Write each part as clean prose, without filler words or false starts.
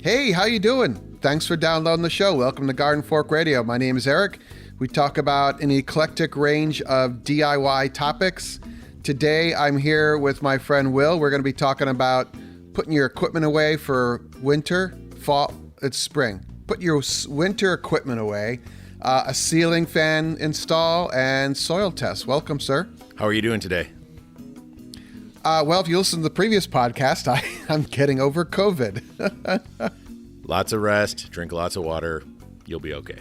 Hey, how you doing? Thanks for downloading the show. Welcome to Garden Fork Radio. My name is Eric. We talk about an eclectic range of DIY topics. Today, I'm here with my friend Will. We're going to be talking about putting your equipment away for winter, fall, it's spring. Put your winter equipment away, a ceiling fan install, and soil test. Welcome, sir. How are you doing today? Well, if you listen to the previous podcast, I'm getting over COVID. Lots of rest, drink lots of water. You'll be okay.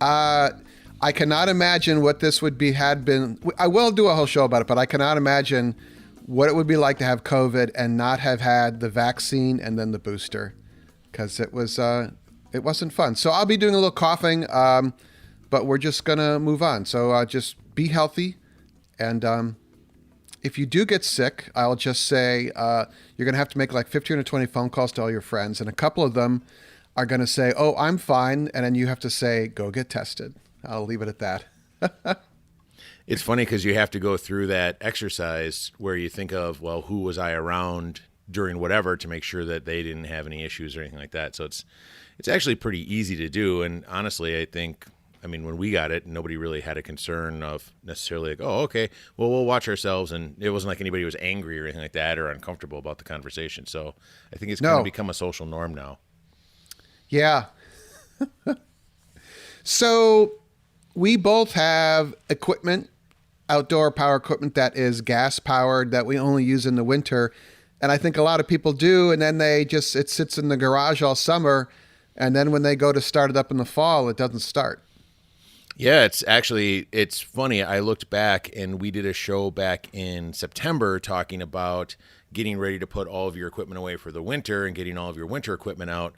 I cannot imagine what this would be had been. I will do a whole show about it, but I cannot imagine what it would be like to have COVID and not have had the vaccine and then the booster, because it wasn't fun. So I'll be doing a little coughing, but we're just gonna move on. So just be healthy, and if you do get sick, I'll just say you're going to have to make like 15 or 20 phone calls to all your friends. And a couple of them are going to say, oh, I'm fine. And then you have to say, go get tested. I'll leave it at that. It's funny because you have to go through that exercise where you think of, well, who was I around during whatever to make sure that they didn't have any issues or anything like that. So it's actually pretty easy to do. And honestly, I mean, when we got it, nobody really had a concern of necessarily like, oh, okay, well, we'll watch ourselves. And it wasn't like anybody was angry or anything like that or uncomfortable about the conversation. So I think it's kind of become a social norm now. Yeah. So we both have equipment, outdoor power equipment that is gas powered that we only use in the winter. And I think a lot of people do. And then it sits in the garage all summer. And then when they go to start it up in the fall, it doesn't start. Yeah, it's funny. I looked back and we did a show back in September talking about getting ready to put all of your equipment away for the winter and getting all of your winter equipment out.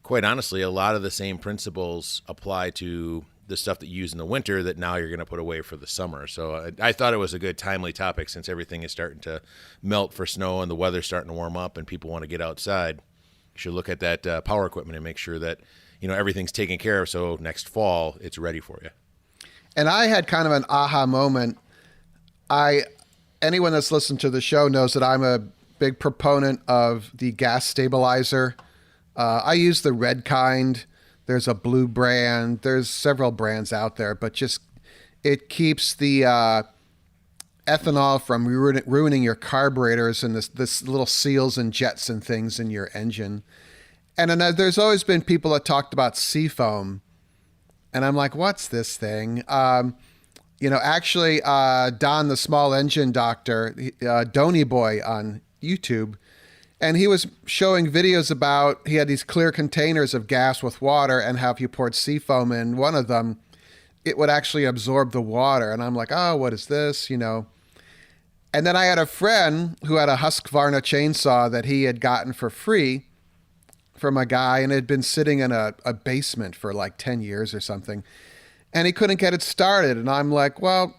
Quite honestly, a lot of the same principles apply to the stuff that you use in the winter that now you're going to put away for the summer. So I thought it was a good timely topic since everything is starting to melt for snow and the weather's starting to warm up and people want to get outside. You should look at that power equipment and make sure that everything's taken care of, so next fall it's ready for you. And I had kind of an aha moment. Anyone that's listened to the show knows that I'm a big proponent of the gas stabilizer. I use the red kind. There's a blue brand. There's several brands out there, but it keeps the ethanol from ruining your carburetors and this little seals and jets and things in your engine. And then there's always been people that talked about seafoam. And I'm like, what's this thing? Actually, Don, the small engine doctor, Donny Boy on YouTube, and he was showing videos about, he had these clear containers of gas with water, and how if you poured seafoam in one of them, it would actually absorb the water. And I'm like, oh, what is this? And then I had a friend who had a Husqvarna chainsaw that he had gotten for free from a guy, and it had been sitting in a basement for like 10 years or something, and he couldn't get it started. And I'm like, well,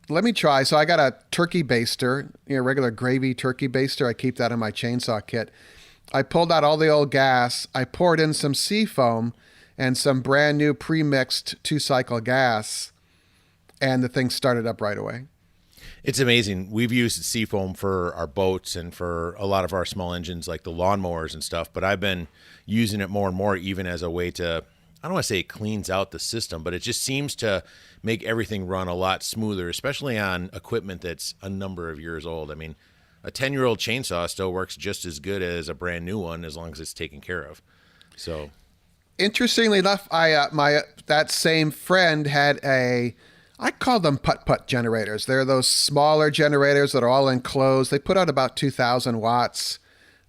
let me try. So I got a turkey baster, regular gravy turkey baster. I keep that in my chainsaw kit. I pulled out all the old gas. I poured in some seafoam and some brand new pre-mixed 2-cycle gas, and the thing started up right away. It's amazing. We've used seafoam for our boats and for a lot of our small engines like the lawnmowers and stuff, but I've been using it more and more even as a way to, I don't want to say it cleans out the system, but it just seems to make everything run a lot smoother, especially on equipment that's a number of years old. I mean, a 10-year-old chainsaw still works just as good as a brand new one as long as it's taken care of. So, interestingly enough, that same friend had I call them putt-putt generators. They're those smaller generators that are all enclosed. They put out about 2,000 watts.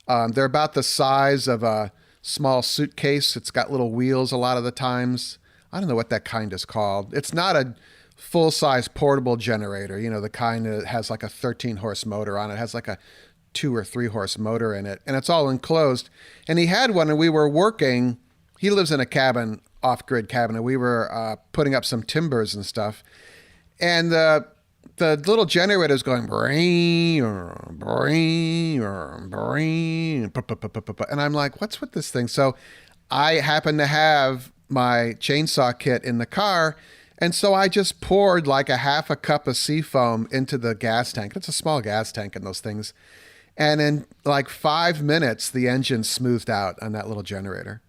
They're about the size of a small suitcase. It's got little wheels a lot of the times. I don't know what that kind is called. It's not a full-size portable generator, the kind that has like a 13-horse motor on it. It has like a 2 or 3-horse motor in it, and it's all enclosed. And he had one, and we were working. He lives in a cabin, off-grid cabin, and we were putting up some timbers and stuff. And the little generator is going, and I'm like, what's with this thing? So I happen to have my chainsaw kit in the car, and so I just poured like a half a cup of seafoam into the gas tank. It's a small gas tank in those things. And in like 5 minutes, the engine's smoothed out on that little generator.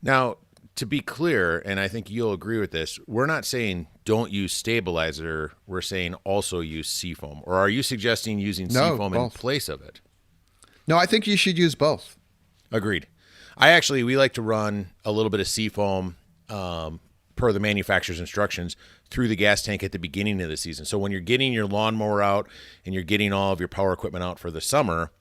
Now, to be clear, and I think you'll agree with this, we're not saying don't use stabilizer. We're saying also use seafoam. Or are you suggesting using No, seafoam in both. place of it? No, I think you should use both. Agreed. We like to run a little bit of seafoam per the manufacturer's instructions through the gas tank at the beginning of the season. So when you're getting your lawnmower out and you're getting all of your power equipment out for the summer,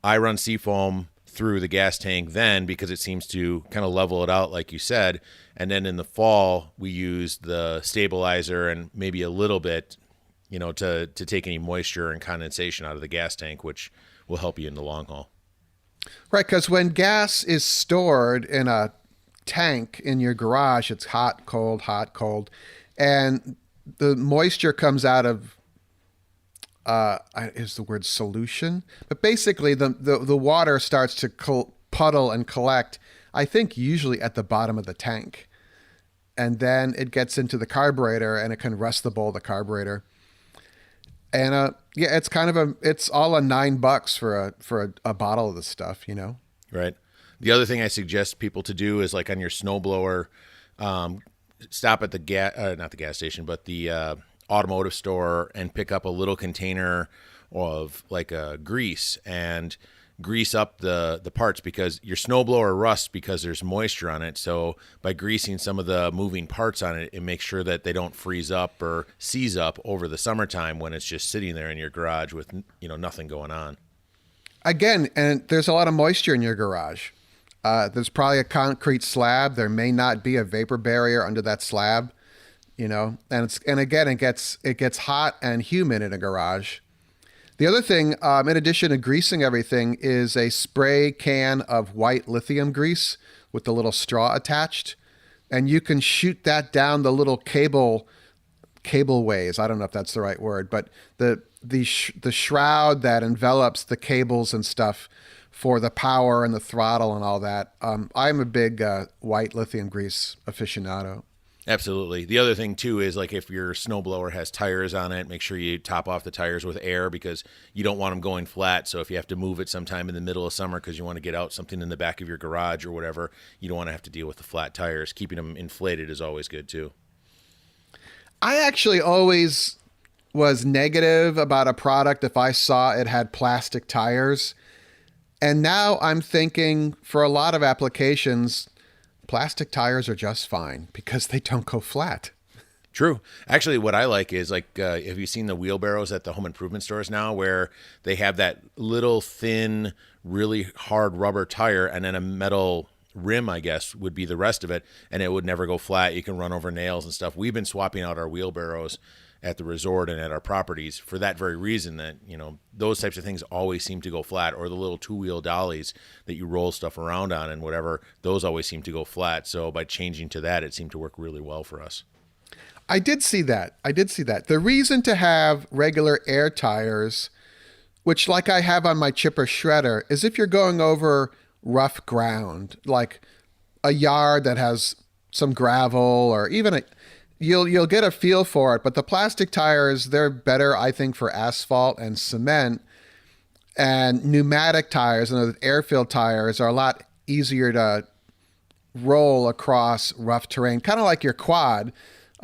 I run seafoam through the gas tank then because it seems to kind of level it out, like you said. And then in the fall, we use the stabilizer and maybe a little bit, to take any moisture and condensation out of the gas tank, which will help you in the long haul. Right, because when gas is stored in a tank in your garage, it's hot, cold, and the moisture comes out of is the word solution, but basically the water starts to puddle and collect. I think usually at the bottom of the tank, and then it gets into the carburetor and it can rust the bowl of the carburetor. And it's all $9 for a bottle of this stuff, Right. The other thing I suggest people to do is like on your snowblower, stop at the not the gas station, but the automotive store and pick up a little container of like grease and grease up the parts because your snowblower rusts because there's moisture on it. So by greasing some of the moving parts on it, it makes sure that they don't freeze up or seize up over the summertime when it's just sitting there in your garage with nothing going on. Again, and there's a lot of moisture in your garage. There's probably a concrete slab. There may not be a vapor barrier under that slab, and again it gets hot and humid in a garage. The other thing, in addition to greasing everything, is a spray can of white lithium grease with the little straw attached, and you can shoot that down the little cableways. I don't know if that's the right word, but the shroud that envelops the cables and stuff for the power and the throttle and all that. I'm a big white lithium grease aficionado. Absolutely. The other thing too is like if your snowblower has tires on it, make sure you top off the tires with air because you don't want them going flat. So if you have to move it sometime in the middle of summer because you want to get out something in the back of your garage or whatever, you don't want to have to deal with the flat tires. Keeping them inflated is always good too. I actually always was negative about a product if I saw it had plastic tires. And now I'm thinking for a lot of applications, plastic tires are just fine because they don't go flat. True. Actually, what I like is like, have you seen the wheelbarrows at the home improvement stores now where they have that little thin, really hard rubber tire and then a metal rim, I guess, would be the rest of it, and it would never go flat. You can run over nails and stuff. We've been swapping out our wheelbarrows at the resort and at our properties for that very reason that, those types of things always seem to go flat, or the little two-wheel dollies that you roll stuff around on and whatever, those always seem to go flat. So by changing to that, it seemed to work really well for us. I did see that. The reason to have regular air tires, which like I have on my chipper shredder, is if you're going over rough ground, like a yard that has some gravel or even you'll get a feel for it. But the plastic tires, they're better, I think, for asphalt and cement. And pneumatic tires and air-filled tires are a lot easier to roll across rough terrain, kind of like your quad.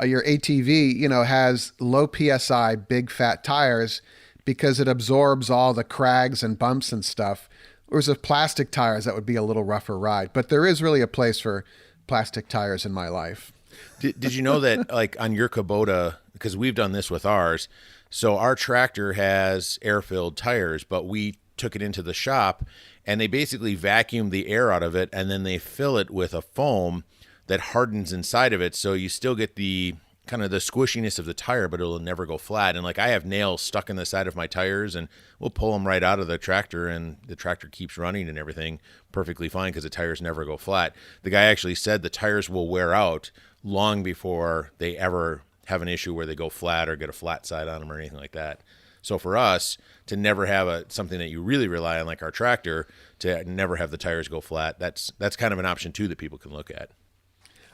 Your ATV, has low PSI, big fat tires because it absorbs all the crags and bumps and stuff. Whereas with plastic tires, that would be a little rougher ride. But there is really a place for plastic tires in my life. Did you know that, like on your Kubota, because we've done this with ours, so our tractor has air-filled tires, but we took it into the shop and they basically vacuum the air out of it and then they fill it with a foam that hardens inside of it, so you still get the kind of the squishiness of the tire, but it'll never go flat. And like I have nails stuck in the side of my tires, and we'll pull them right out of the tractor, and the tractor keeps running and everything perfectly fine because the tires never go flat. The guy actually said the tires will wear out long before they ever have an issue where they go flat or get a flat side on them or anything like that. So for us to never have something that you really rely on, like our tractor, to never have the tires go flat, that's kind of an option too that people can look at.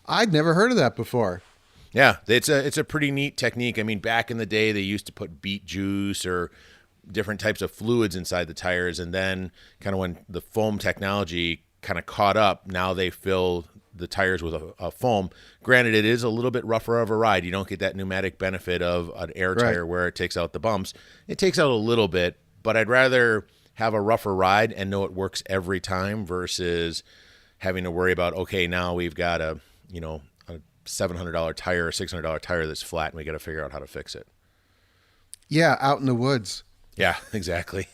I'd never heard of that before. Yeah, it's a pretty neat technique. I mean, back in the day, they used to put beet juice or different types of fluids inside the tires. And then kind of when the foam technology kind of caught up, now they fill the tires with a foam. Granted, it is a little bit rougher of a ride. You don't get that pneumatic benefit of an air tire where it takes out the bumps. It takes out a little bit, but I'd rather have a rougher ride and know it works every time versus having to worry about, okay, now we've got a $700 tire or $600 tire that's flat and we got to figure out how to fix it. Yeah, out in the woods. Yeah, exactly.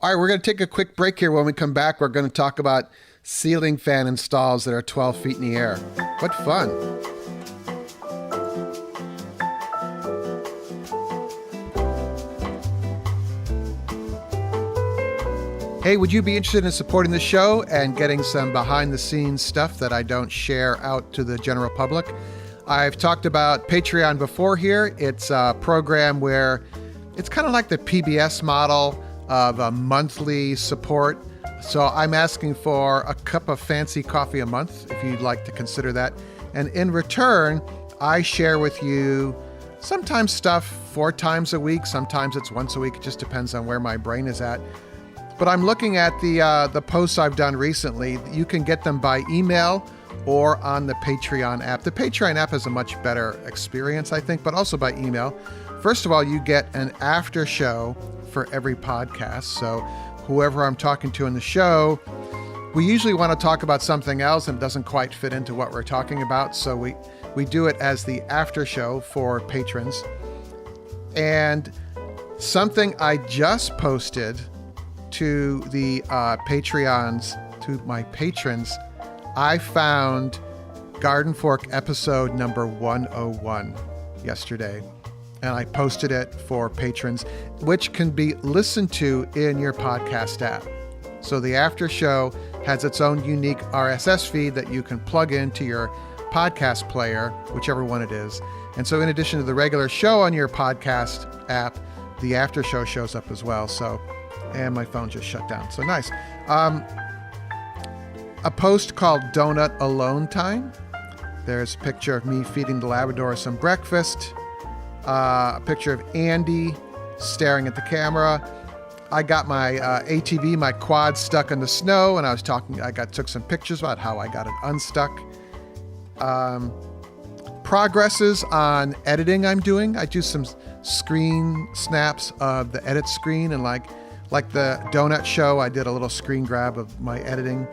All right, we're going to take a quick break here. When we come back, we're going to talk about ceiling fan installs that are 12 feet in the air. What fun. Hey, would you be interested in supporting the show and getting some behind-the-scenes stuff that I don't share out to the general public? I've talked about Patreon before here. It's a program where it's kind of like the PBS model of a monthly support. So I'm asking for a cup of fancy coffee a month, if you'd like to consider that. And in return, I share with you sometimes stuff 4 times a week. Sometimes it's once a week. It just depends on where my brain is at. But I'm looking at the posts I've done recently. You can get them by email or on the Patreon app. The Patreon app is a much better experience, I think, but also by email. First of all, you get an after show for every podcast. So whoever I'm talking to in the show, we usually want to talk about something else and it doesn't quite fit into what we're talking about. So we do it as the after show for patrons. And something I just posted to the Patreons, to my patrons, I found Garden Fork episode number 101 yesterday. And I posted it for patrons, which can be listened to in your podcast app. So the after show has its own unique RSS feed that you can plug into your podcast player, whichever one it is. And so in addition to the regular show on your podcast app, the after show shows up as well. So, and my phone just shut down. So nice. A post called Donut Alone Time. There's a picture of me feeding the Labrador some breakfast. A picture of Andy staring at the camera. I got my ATV, my quad, stuck in the snow, and I took some pictures about how I got it unstuck. Progresses on editing I'm doing. I do some screen snaps of the edit screen, and like the donut show, I did a little screen grab of my editing.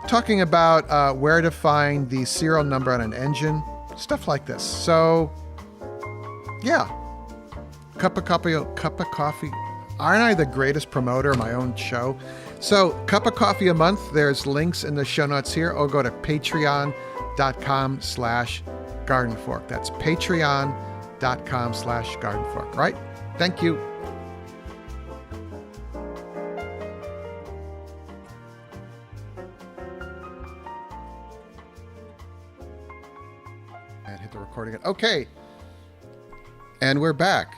Talking about where to find the serial number on an engine, stuff like this. So, yeah, cup of coffee. Aren't I the greatest promoter of my own show? So, cup of coffee a month. There's links in the show notes here. Or go to patreon.com/gardenfork. That's patreon.com/gardenfork. Right? Thank you. And hit the recording. Okay. And we're back.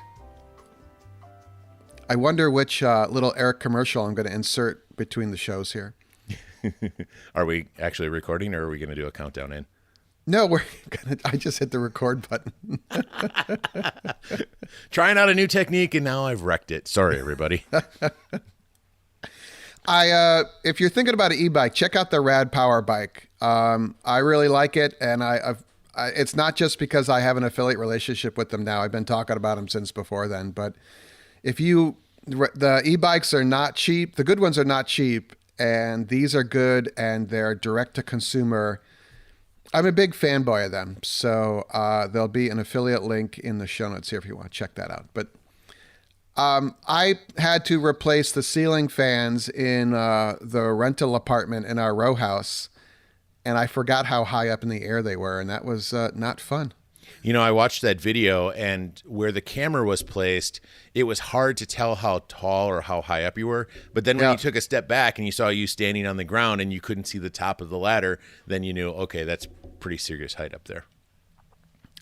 I wonder which little Eric commercial I'm going to insert between the shows here. Are we actually recording, or are we going to do a countdown in? No, I just hit the record button. Trying out a new technique, and now I've wrecked it. Sorry, everybody. If you're thinking about an e-bike, check out the Rad Power bike. I really like it, and it's not just because I have an affiliate relationship with them now. I've been talking about them since before then. But the e-bikes are not cheap. The good ones are not cheap, and these are good, and they're direct to consumer. I'm a big fanboy of them. So there'll be an affiliate link in the show notes here if you want to check that out. But I had to replace the ceiling fans in the rental apartment in our row house. And I forgot how high up in the air they were, and that was not fun. You know, I watched that video, and where the camera was placed, it was hard to tell how tall or how high up you were. But then when you took a step back and you saw you standing on the ground and you couldn't see the top of the ladder, then you knew, okay, that's pretty serious height up there.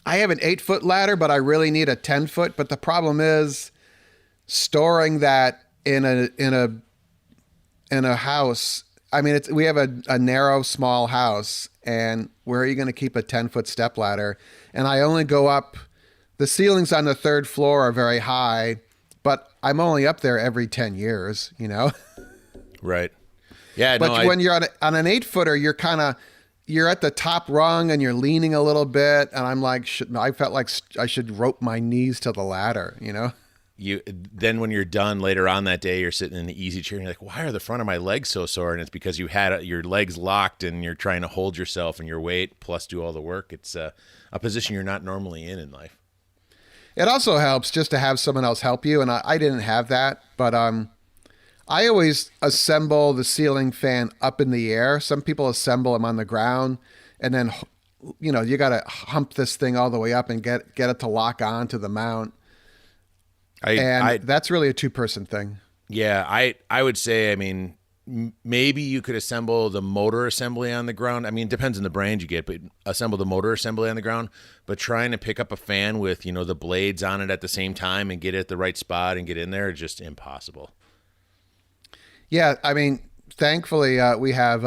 I have an 8-foot ladder, but I really need a 10-foot. But the problem is storing that in a house. I mean, we have a narrow, small house, and where are you going to keep a 10-foot step ladder? And I only go up, the ceilings on the 3rd floor are very high, but I'm only up there every 10 years, you know? Right. Yeah. But No, when you're on an 8-footer, you're at the top rung and you're leaning a little bit. And I'm like, I felt like I should rope my knees to the ladder, you know? then when you're done later on that day, you're sitting in the easy chair and you're like, why are the front of my legs so sore? And it's because you had your legs locked and you're trying to hold yourself and your weight plus do all the work. It's a position you're not normally in life. It also helps just to have someone else help you. And I didn't have that, but I always assemble the ceiling fan up in the air. Some people assemble them on the ground, and then, you know, you got to hump this thing all the way up and get it to lock on to the mount. That's really a 2-person thing. Yeah, I would say, I mean, maybe you could assemble the motor assembly on the ground. I mean, it depends on the brand you get, but assemble the motor assembly on the ground. But trying to pick up a fan with, you know, the blades on it at the same time and get it at the right spot and get in there, just impossible. Yeah, I mean, thankfully we have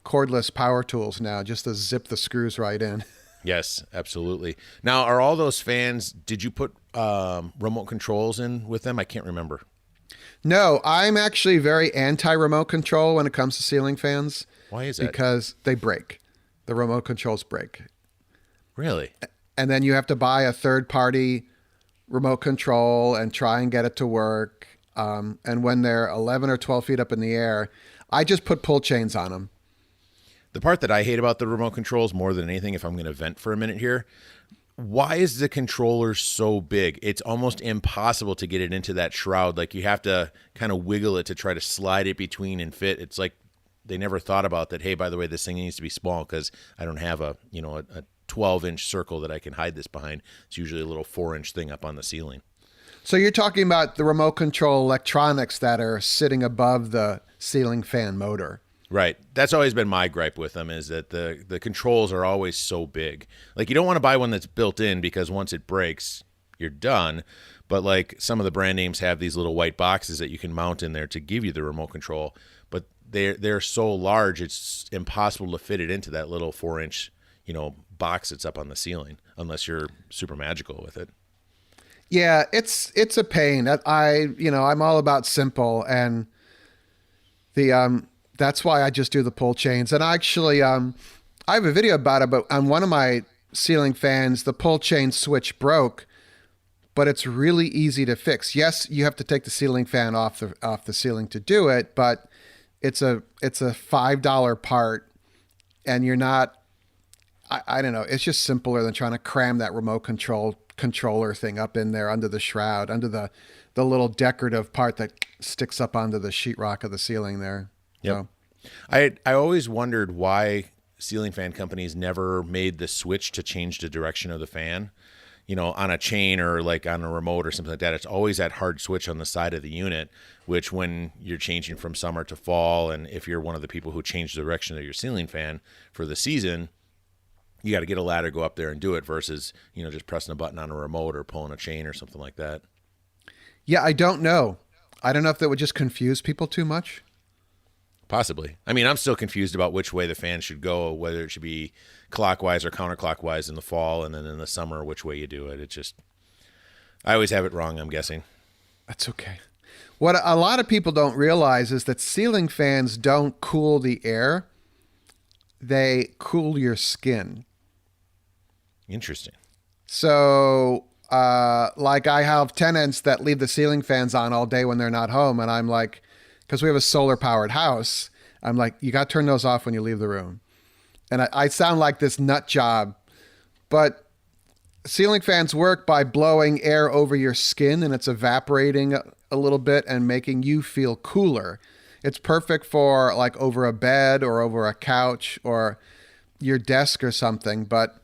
cordless power tools now, just to zip the screws right in. Yes, absolutely. Now, are all those fans, did you put remote controls in with them? I can't remember. No, I'm actually very anti-remote control when it comes to ceiling fans. Why is that? Because they break. The remote controls break. Really? And then you have to buy a third-party remote control and try and get it to work. And when they're 11 or 12 feet up in the air, I just put pull chains on them. The part that I hate about the remote controls more than anything, if I'm going to vent for a minute here, why is the controller so big? It's almost impossible to get it into that shroud. Like you have to kind of wiggle it to try to slide it between and fit. It's like they never thought about that. Hey, by the way, this thing needs to be small because I don't have a 12-inch circle that I can hide this behind. It's usually a little 4-inch thing up on the ceiling. So you're talking about the remote control electronics that are sitting above the ceiling fan motor. Right. That's always been my gripe with them, is that the controls are always so big. Like, you don't want to buy one that's built in because once it breaks, you're done. But like some of the brand names have these little white boxes that you can mount in there to give you the remote control. But they're so large, it's impossible to fit it into that little 4-inch, box that's up on the ceiling unless you're super magical with it. Yeah, it's a pain. I'm all about simple, and that's why I just do the pull chains. And actually, I have a video about it, but on one of my ceiling fans, the pull chain switch broke, but it's really easy to fix. Yes, you have to take the ceiling fan off the ceiling to do it, but it's a $5 part, and you're not. I don't know. It's just simpler than trying to cram that remote controller thing up in there under the shroud, under the little decorative part that sticks up onto the sheetrock of the ceiling there. Yep. So. I always wondered why ceiling fan companies never made the switch to change the direction of the fan, on a chain or like on a remote or something like that. It's always that hard switch on the side of the unit, which when you're changing from summer to fall, and if you're one of the people who change the direction of your ceiling fan for the season, you got to get a ladder, go up there and do it versus, just pressing a button on a remote or pulling a chain or something like that. Yeah, I don't know. I don't know if that would just confuse people too much. Possibly. I mean, I'm still confused about which way the fan should go, whether it should be clockwise or counterclockwise in the fall, and then in the summer, which way you do it. It's just, I always have it wrong, I'm guessing. That's okay. What a lot of people don't realize is that ceiling fans don't cool the air. They cool your skin. Interesting. So, like I have tenants that leave the ceiling fans on all day when they're not home. And I'm like, because we have a solar powered house, I'm like, you got to turn those off when you leave the room. And I sound like this nut job, but ceiling fans work by blowing air over your skin, and it's evaporating a little bit and making you feel cooler. It's perfect for like over a bed or over a couch or your desk or something. But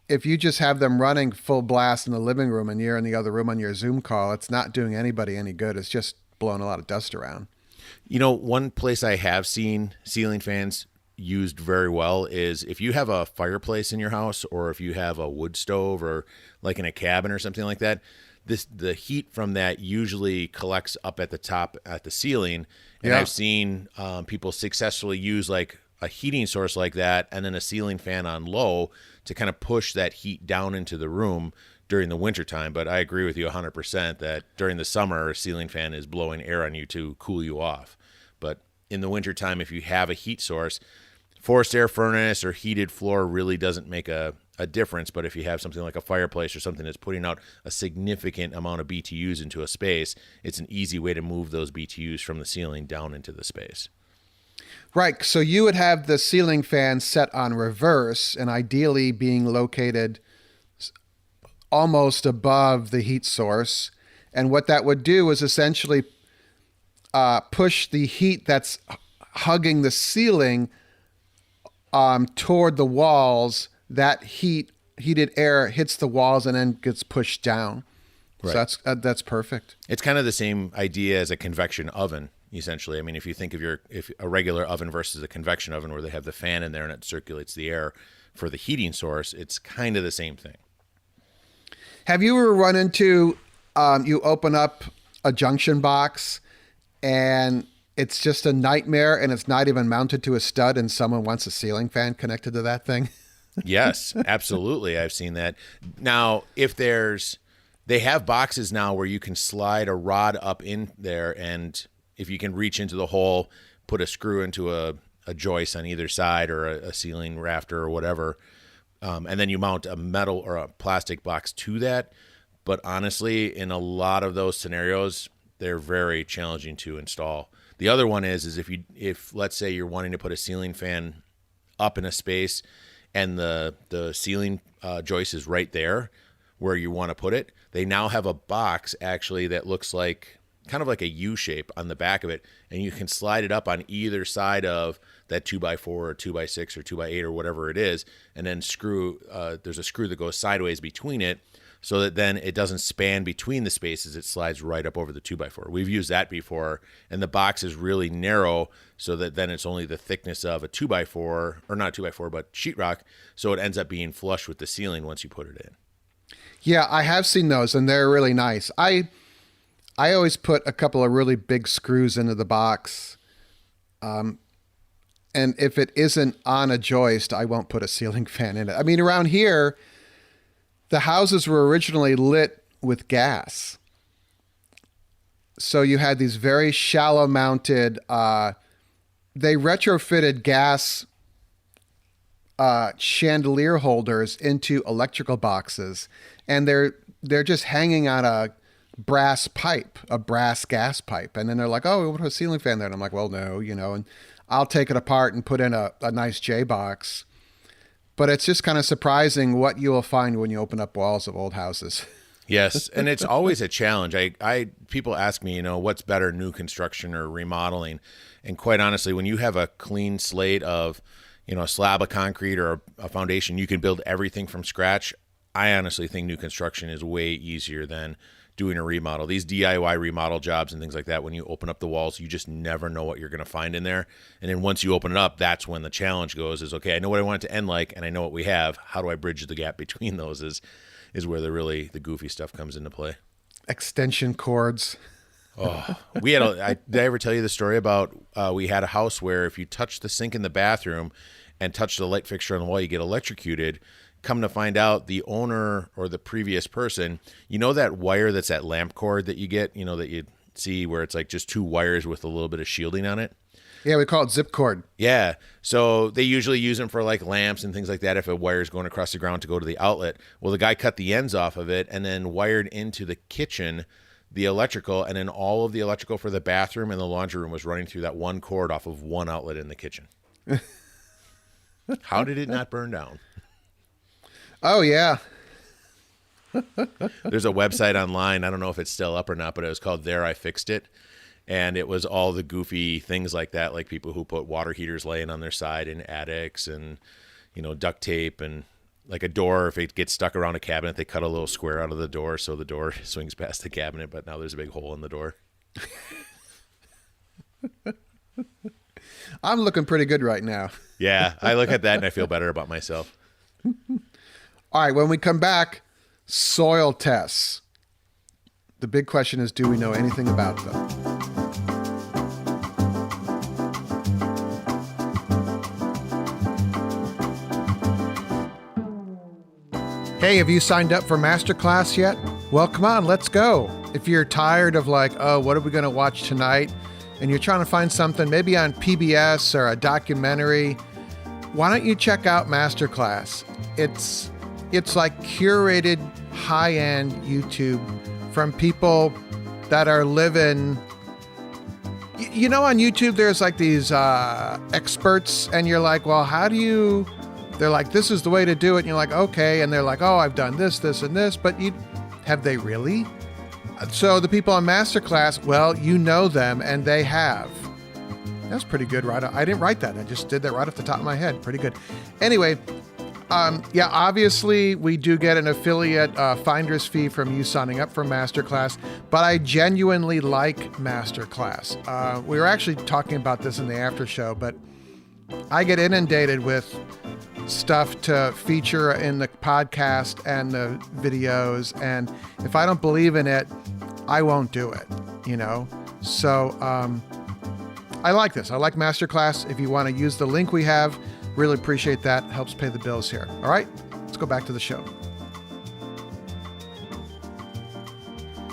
if you just have them running full blast in the living room and you're in the other room on your Zoom call, it's not doing anybody any good. It's just blowing a lot of dust around. One place I have seen ceiling fans used very well is if you have a fireplace in your house, or if you have a wood stove, or like in a cabin or something like that. The heat from that usually collects up at the top at the ceiling. And yeah. I've seen people successfully use like a heating source like that and then a ceiling fan on low to kind of push that heat down into the room during the wintertime. But I agree with you 100% that during the summer, a ceiling fan is blowing air on you to cool you off. But in the wintertime, if you have a heat source, forced air furnace or heated floor really doesn't make a difference. But if you have something like a fireplace or something that's putting out a significant amount of BTUs into a space, it's an easy way to move those BTUs from the ceiling down into the space. Right. So you would have the ceiling fan set on reverse and ideally being located almost above the heat source. And what that would do is essentially push the heat that's hugging the ceiling toward the walls. That heated air hits the walls and then gets pushed down. Right. So that's perfect. It's kind of the same idea as a convection oven, essentially. I mean, if you think of if a regular oven versus a convection oven where they have the fan in there and it circulates the air for the heating source, it's kind of the same thing. Have you ever run into you open up a junction box and it's just a nightmare and it's not even mounted to a stud and someone wants a ceiling fan connected to that thing? Yes, absolutely. I've seen that. Now, they have boxes now where you can slide a rod up in there, and if you can reach into the hole, put a screw into a joist on either side or a ceiling rafter or whatever, and then you mount a metal or a plastic box to that. But honestly, in a lot of those scenarios, they're very challenging to install. The other one is if let's say you're wanting to put a ceiling fan up in a space and the ceiling joist is right there where you want to put it, they now have a box actually that looks like kind of like a U shape on the back of it, and you can slide it up on either side of that 2x4 or 2x6 or 2x8 or whatever it is, and then there's a screw that goes sideways between it so that then it doesn't span between the spaces. It slides right up over the 2x4. We've used that before, and the box is really narrow so that then it's only the thickness of a 2x4, or not 2x4, but sheetrock, so it ends up being flush with the ceiling once you put it in. Yeah, I have seen those, and they're really nice. I always put a couple of really big screws into the box. And if it isn't on a joist, I won't put a ceiling fan in it. I mean, around here, the houses were originally lit with gas. So you had these very shallow mounted, they retrofitted gas chandelier holders into electrical boxes, and they're just hanging on a brass gas pipe. And then they're like, oh, we want to put a ceiling fan there. And I'm like, well, no, and I'll take it apart and put in a nice J box. But it's just kind of surprising what you will find when you open up walls of old houses. Yes, and it's always a challenge. People ask me, what's better, new construction or remodeling? And quite honestly, when you have a clean slate of, a slab of concrete or a foundation, you can build everything from scratch. I honestly think new construction is way easier than doing a remodel. These DIY remodel jobs and things like that, when you open up the walls, you just never know what you're going to find in there. And then once you open it up, that's when the challenge goes is, okay, I know what I want it to end like, and I know what we have. How do I bridge the gap between those is where the goofy stuff comes into play. Extension cords. Oh, did I ever tell you the story about we had a house where if you touch the sink in the bathroom and touch the light fixture on the wall, you get electrocuted. Come to find out, the owner or the previous person, that wire that's that lamp cord that you get, that you see where it's like just two wires with a little bit of shielding on it? Yeah, we call it zip cord. Yeah. So they usually use them for like lamps and things like that if a wire is going across the ground to go to the outlet. Well, the guy cut the ends off of it and then wired into the kitchen the electrical, and then all of the electrical for the bathroom and the laundry room was running through that one cord off of one outlet in the kitchen. How did it not burn down? Oh, yeah. There's a website online. I don't know if it's still up or not, but it was called There I Fixed It. And it was all the goofy things like that, like people who put water heaters laying on their side in attics and, duct tape, and like a door. If it gets stuck around a cabinet, they cut a little square out of the door so the door swings past the cabinet, but now there's a big hole in the door. I'm looking pretty good right now. Yeah, I look at that and I feel better about myself. All right, when we come back, soil tests. The big question is, do we know anything about them? Hey, have you signed up for Masterclass yet? Well, come on, let's go. If you're tired of like, oh, what are we going to watch tonight? And you're trying to find something maybe on PBS or a documentary, why don't you check out Masterclass? It's like curated high-end YouTube from people that are living. You know, on YouTube, there's like these experts, and you're like, well, how do you? They're like, this is the way to do it. And you're like, okay. And they're like, oh, I've done this, this, and this. But have they really? So the people on Masterclass, well, you know them, and they have. That's pretty good, right? I didn't write that. I just did that right off the top of my head. Pretty good. Anyway, yeah, obviously we do get an affiliate finder's fee from you signing up for Masterclass, but I genuinely like Masterclass. We were actually talking about this in the after show, but I get inundated with stuff to feature in the podcast and the videos, and if I don't believe in it, I won't do it, you know? So I like this. I like Masterclass. If you want to use the link we have, really appreciate that. Helps pay the bills here. All right, let's go back to the show.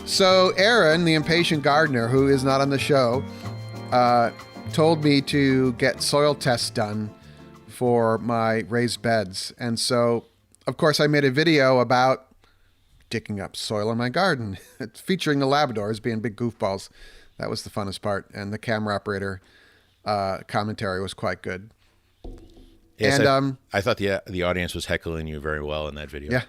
So Aaron, the impatient gardener, who is not on the show, told me to get soil tests done for my raised beds. And so, of course, I made a video about digging up soil in my garden, featuring the Labradors being big goofballs. That was the funnest part. And the camera operator commentary was quite good. Yes, and I thought the audience was heckling you very well in that video. Yeah.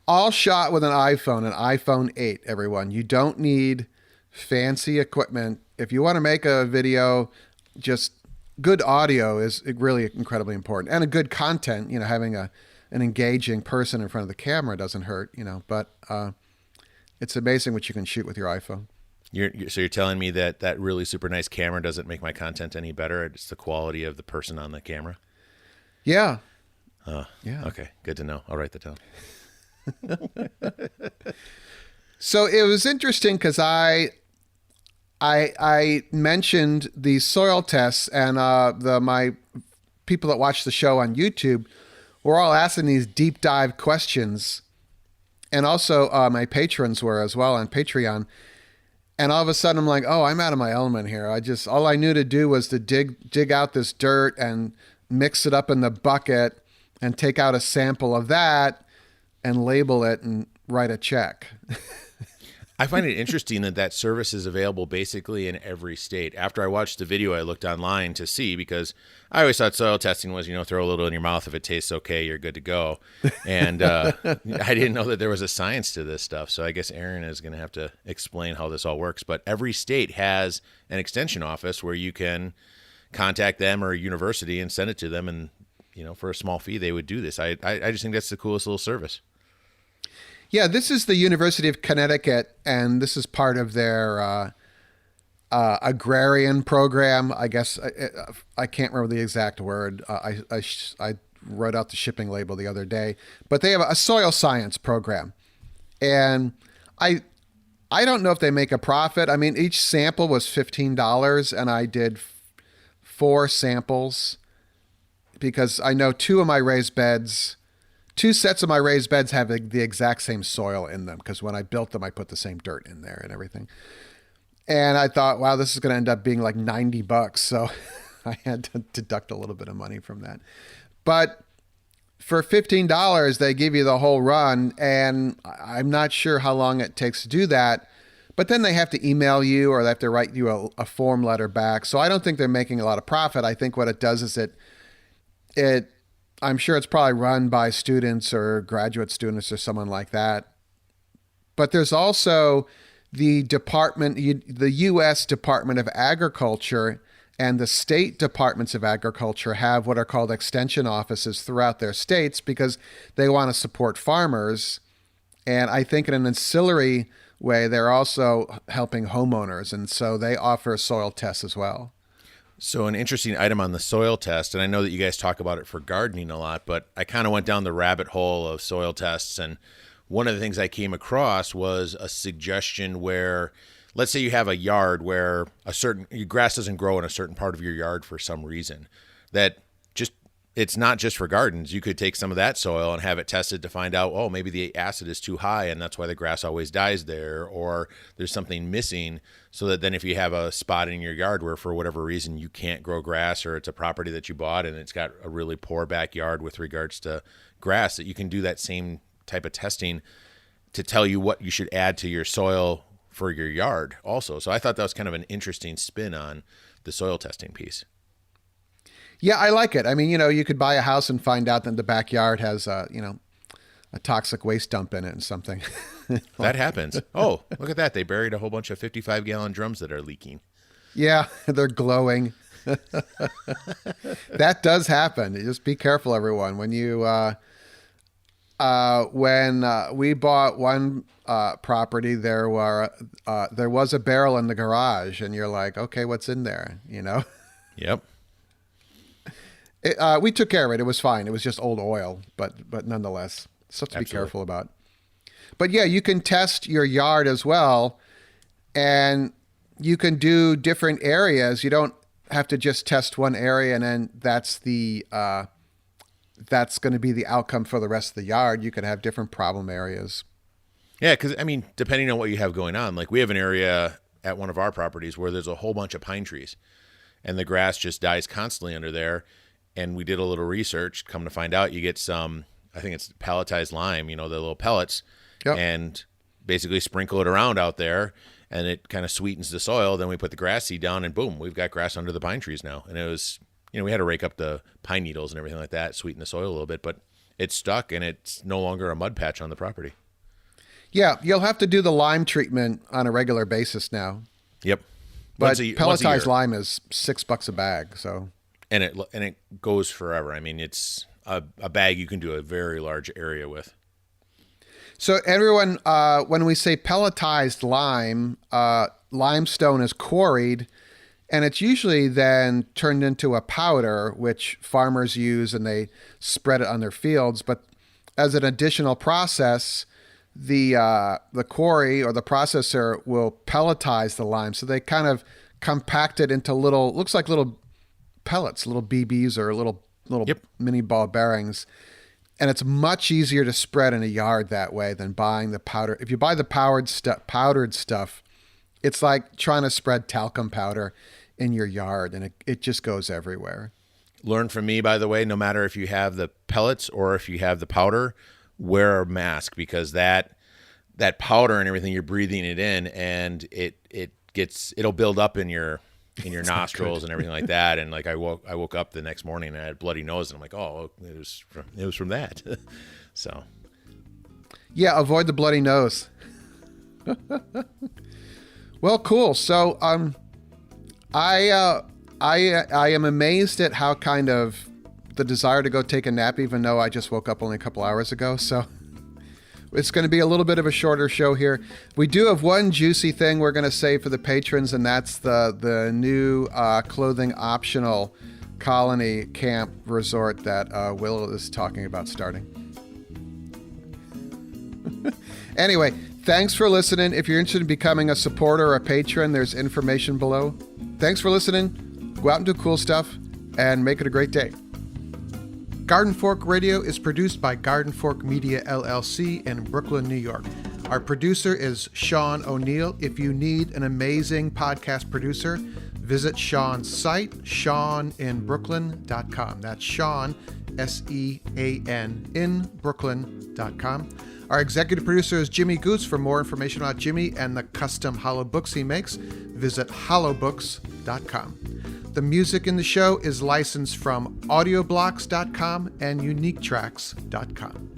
All shot with an iPhone 8, everyone. You don't need fancy equipment. If you want to make a video, just good audio is really incredibly important, and a good content. You know, having an engaging person in front of the camera doesn't hurt. You know, but it's amazing what you can shoot with your iPhone. So you're telling me that really super nice camera doesn't make my content any better? It's the quality of the person on the camera. Yeah. Yeah. Okay. Good to know. I'll write that down. So it was interesting because I mentioned the soil tests, and my people that watch the show on YouTube were all asking these deep dive questions, and also my patrons were as well on Patreon. And all of a sudden I'm like, oh, I'm out of my element here. All I knew to do was to dig out this dirt and mix it up in the bucket and take out a sample of that and label it and write a check. I find it interesting that service is available basically in every state. After I watched the video, I looked online to see, because I always thought soil testing was, throw a little in your mouth. If it tastes okay, you're good to go. And I didn't know that there was a science to this stuff. So I guess Aaron is going to have to explain how this all works. But every state has an extension office where you can contact them or a university and send it to them. And, for a small fee, they would do this. I just think that's the coolest little service. Yeah, this is the University of Connecticut, and this is part of their agrarian program. I guess I can't remember the exact word. I wrote out the shipping label the other day, but they have a soil science program, and I don't know if they make a profit. I mean, each sample was $15, and I did 4 samples because I know 2 sets of my raised beds have the exact same soil in them, because when I built them, I put the same dirt in there and everything. And I thought, wow, this is going to end up being like $90. So I had to deduct a little bit of money from that. But for $15, they give you the whole run. And I'm not sure how long it takes to do that. But then they have to email you, or they have to write you a form letter back. So I don't think they're making a lot of profit. I think what it does is I'm sure it's probably run by students or graduate students or someone like that. But there's also the U.S. Department of Agriculture and the state departments of agriculture have what are called extension offices throughout their states, because they want to support farmers. And I think in an ancillary way, they're also helping homeowners. And so they offer soil tests as well. So an interesting item on the soil test, and I know that you guys talk about it for gardening a lot, but I kind of went down the rabbit hole of soil tests, and one of the things I came across was a suggestion where, let's say you have a yard where your grass doesn't grow in a certain part of your yard for some reason, that just it's not just for gardens. You could take some of that soil and have it tested to find out, oh, maybe the acid is too high and that's why the grass always dies there, or there's something missing, so that then if you have a spot in your yard where for whatever reason you can't grow grass, or it's a property that you bought and it's got a really poor backyard with regards to grass, that you can do that same type of testing to tell you what you should add to your soil for your yard also. So I thought that was kind of an interesting spin on the soil testing piece. Yeah, I like it. I mean, you could buy a house and find out that the backyard has, a toxic waste dump in it and something. That happens. Oh, look at that. They buried a whole bunch of 55-gallon drums that are leaking. Yeah, they're glowing. That does happen. Just be careful, everyone. When we bought one property, there was a barrel in the garage, and you're like, okay, what's in there? Yep. We took care of it. It was fine. It was just old oil, but nonetheless, stuff to be careful about. But yeah, you can test your yard as well, and you can do different areas. You don't have to just test one area, and then that's going to be the outcome for the rest of the yard. You could have different problem areas. Yeah, because, I mean, depending on what you have going on, like we have an area at one of our properties where there's a whole bunch of pine trees, and the grass just dies constantly under there. And we did a little research. Come to find out, you get some, I think it's pelletized lime, the little pellets, yep. And basically sprinkle it around out there, and it kind of sweetens the soil. Then we put the grass seed down, and boom, we've got grass under the pine trees now. And it was, we had to rake up the pine needles and everything like that, sweeten the soil a little bit, but it's stuck, and it's no longer a mud patch on the property. Yeah, you'll have to do the lime treatment on a regular basis now. Yep. But pelletized lime is $6 a bag, so... And it goes forever. I mean, it's a bag you can do a very large area with. So everyone, when we say pelletized lime, limestone is quarried, and it's usually then turned into a powder, which farmers use, and they spread it on their fields. But as an additional process, the quarry or the processor will pelletize the lime. So they kind of compact it into looks like little pellets, little BBs or little Yep. mini ball bearings. And it's much easier to spread in a yard that way than buying the powder. If you buy the powdered stuff, it's like trying to spread talcum powder in your yard, and it just goes everywhere. Learn from me, by the way, no matter if you have the pellets or if you have the powder, wear a mask, because that powder and everything, you're breathing it in, and it'll build up in your nostrils and everything like that. And like I woke up the next morning and I had a bloody nose, and I'm like, oh, it was from that. So yeah, avoid the bloody nose. Well, cool. So I am amazed at how kind of the desire to go take a nap, even though I just woke up only a couple hours ago. So it's going to be a little bit of a shorter show here. We do have one juicy thing we're going to save for the patrons, and that's the new clothing optional colony camp resort that Will is talking about starting. Anyway, thanks for listening. If you're interested in becoming a supporter or a patron, there's information below. Thanks for listening. Go out and do cool stuff, and make it a great day. Garden Fork Radio is produced by Garden Fork Media, LLC in Brooklyn, New York. Our producer is Sean O'Neill. If you need an amazing podcast producer, visit Sean's site, SeanInBrooklyn.com. That's Sean, S-E-A-N, in Brooklyn.com. Our executive producer is Jimmy Goose. For more information about Jimmy and the custom hollow books he makes, visit hollowbooks.com. The music in the show is licensed from audioblocks.com and uniquetracks.com.